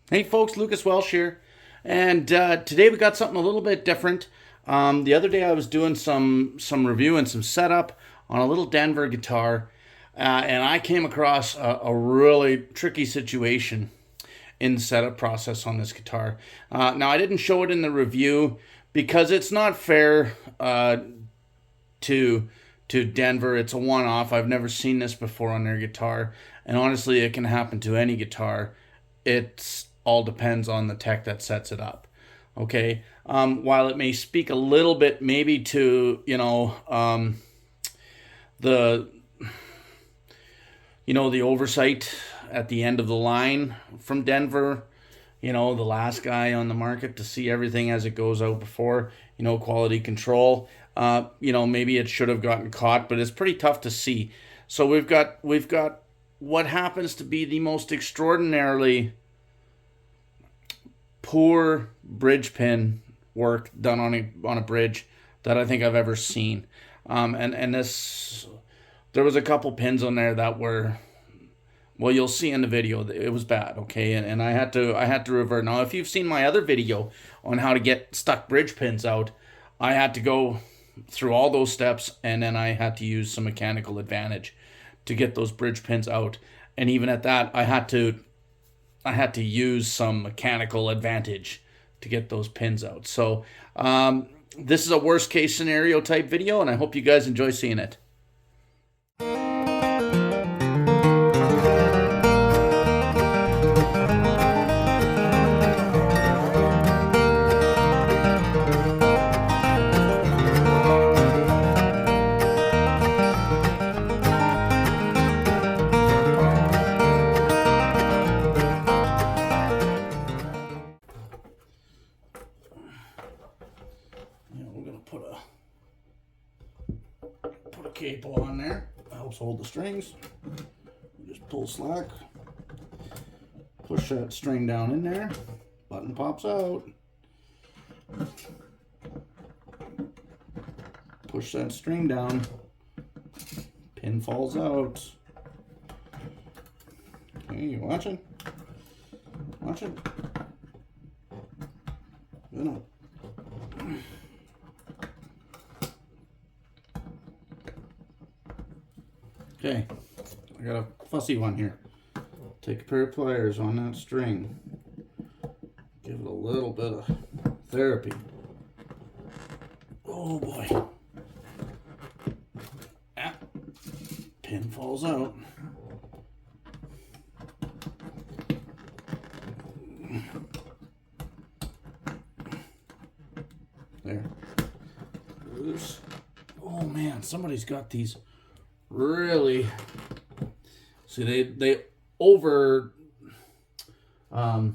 Hey folks, Lucas Welsh here, and today we got something a little bit different. The other day I was doing some review and some setup on a little Denver guitar, and I came across a really tricky situation in the setup process on this guitar. Now I didn't show it in the review because it's not fair to Denver. It's a one-off. I've never seen this before on their guitar, and honestly, it can happen to any guitar. It's all depends on the tech that sets it up. Okay, while it may speak a little bit maybe to the the oversight at the end of the line from Denver, the last guy on the market to see everything as it goes out before, quality control. Maybe it should have gotten caught, but it's pretty tough to see. So we've got what happens to be the most extraordinarily poor bridge pin work done on a bridge that I think I've ever seen. And this, there was a couple pins on there that were, well, you'll see in the video, it was bad. Okay, and I had to revert. Now, if you've seen my other video on how to get stuck bridge pins out, I had to go through all those steps, and then I had to use some mechanical advantage to get those bridge pins out. And even at that, I had to use some mechanical advantage to get those pins out. So this is a worst case scenario type video, and I hope you guys enjoy seeing it. We're gonna put a cable on there. Helps hold the strings. Just pull slack. Push that string down in there. Button pops out. Push that string down. Pin falls out. Okay, you watching? Watching? Good up. Okay, I got a fussy one here. Take a pair of pliers on that string. Give it a little bit of therapy. Oh boy. Ah, pin falls out. There. Loose. Oh man, somebody's got these really, see, they over what do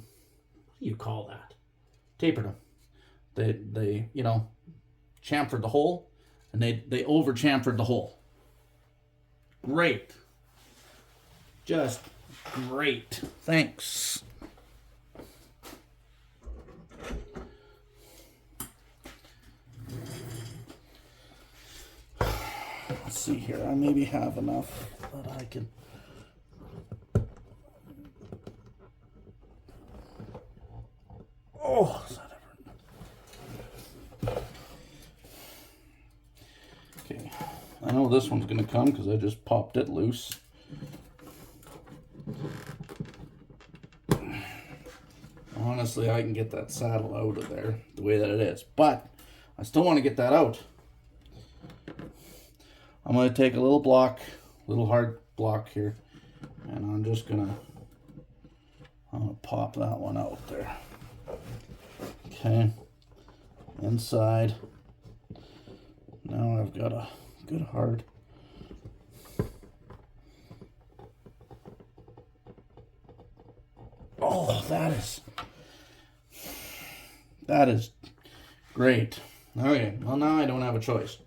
you call that, tapered them. They chamfered the hole, and they over chamfered the hole. Great, just great. Thanks. Let's see here. I maybe have enough that I can. Oh, is that ever? Okay. I know this one's gonna come because I just popped it loose. Honestly, I can get that saddle out of there the way that it is, but I still want to get that out. I'm going to take a little hard block here, and I'm just going to pop that one out there. Okay, inside. Now I've got a good hard. Oh, that is great. Okay, well now I don't have a choice.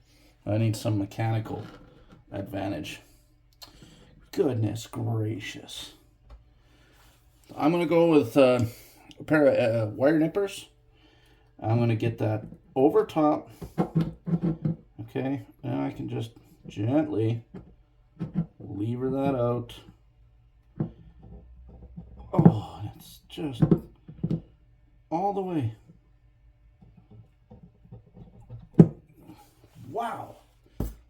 I need some mechanical advantage. Goodness gracious. I'm going to go with a pair of wire nippers. I'm going to get that over top. Okay, now I can just gently lever that out. Oh, it's just all the way. Wow.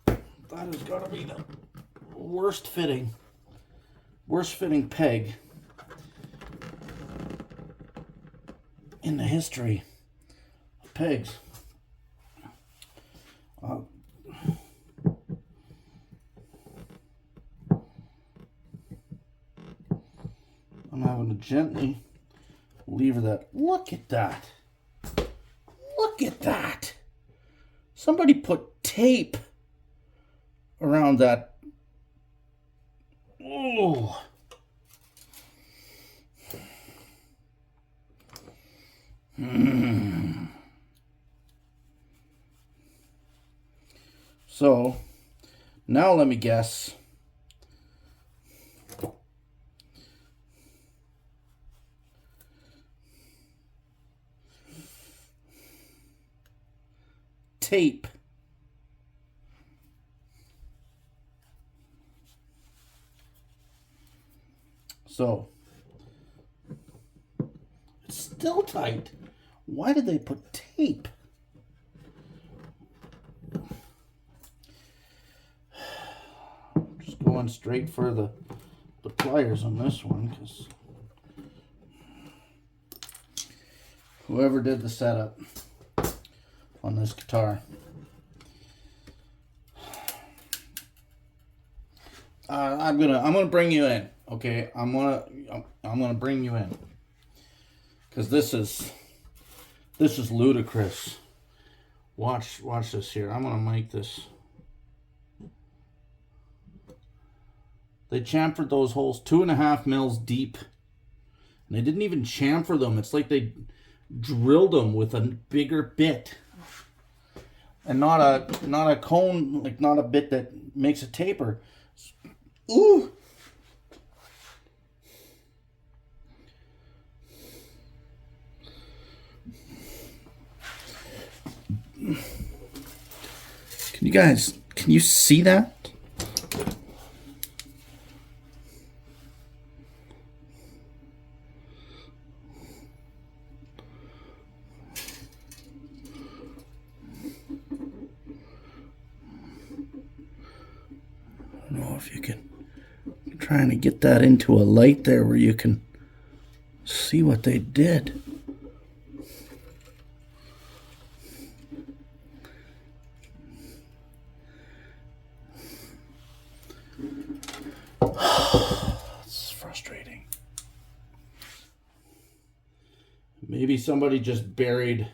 That has got to be the worst fitting peg in the history of pegs. I'm having to gently lever that. Look at that. Look at that. Somebody put tape around that. Oh. So, now let me guess. Tape. So, it's still tight. Why did they put tape? Just going straight for the pliers on this one, because whoever did the setup on this guitar, I'm gonna bring you in. Okay, I'm gonna bring you in, because this is ludicrous. Watch this here. I'm gonna make this. They chamfered those holes 2.5 mils deep, and they didn't even chamfer them. It's like they drilled them with a bigger bit, and not a cone, like not a bit that makes a taper. Ooh. Can you see that? I don't know if you can. I'm trying to get that into a light there where you can see what they did. It's frustrating. Maybe somebody just buried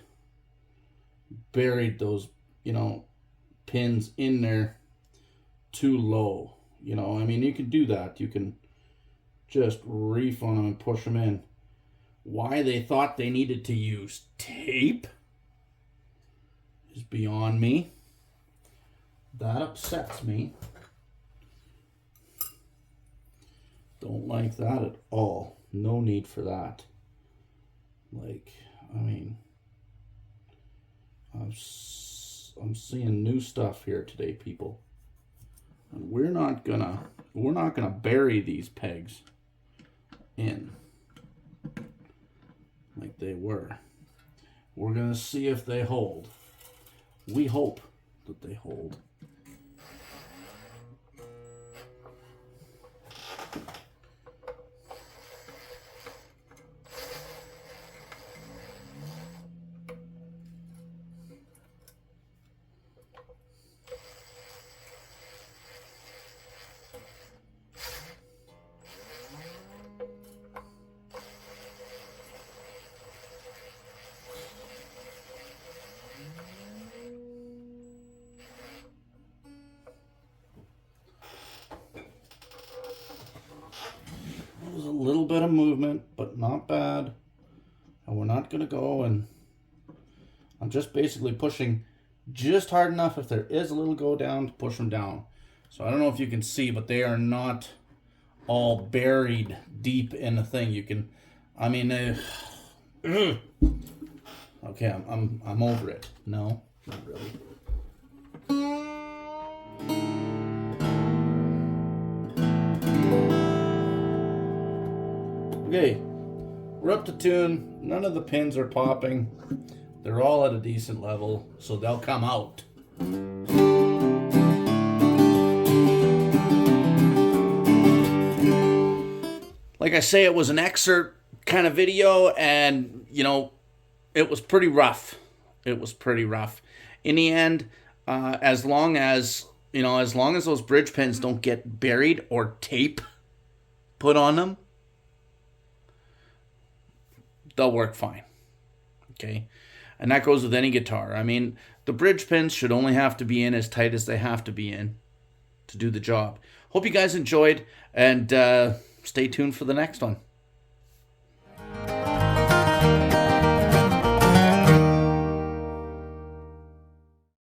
those, pins in there too low. I mean, you can do that. You can just reef on them and push them in. Why they thought they needed to use tape is beyond me. That upsets me. Don't like that at all. No need for that. I'm seeing new stuff here today, people. And we're not gonna bury these pegs in like they were. We're gonna see if they hold. We hope that they hold. There's a little bit of movement, but not bad. And we're not going to go, and I'm just basically pushing just hard enough if there is a little go down to push them down. So I don't know if you can see, but they are not all buried deep in the thing. You can, I mean, okay, I'm over it. No, not really. Okay, we're up to tune. None of the pins are popping. They're all at a decent level, so they'll come out. Like I say, it was an excerpt kind of video, and it was pretty rough. It was pretty rough. In the end, as long as those bridge pins don't get buried or tape put on them, they'll work fine. Okay? And that goes with any guitar. I mean, the bridge pins should only have to be in as tight as they have to be in to do the job. Hope you guys enjoyed, and stay tuned for the next one.